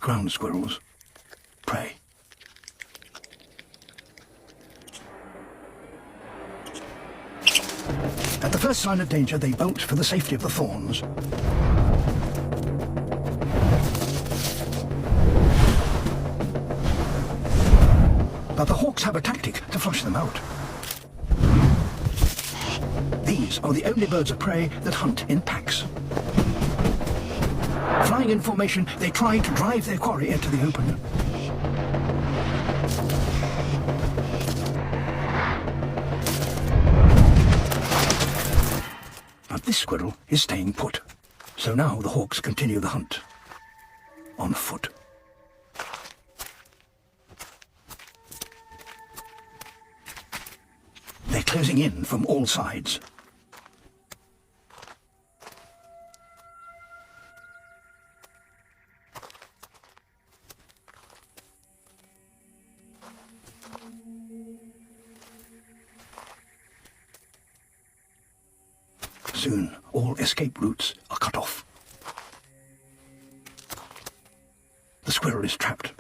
ground squirrels, prey. At the first sign of danger, they bolt for the safety of the thorns. But the hawks have a tactic to flush them out. These are the only birds of prey that hunt in packs. Flying in formation, they try to drive their quarry into the open. But this squirrel is staying put. So now the hawks continue the hunt on foot. They're closing in from all sides. Soon, all escape routes are cut off. The squirrel is trapped.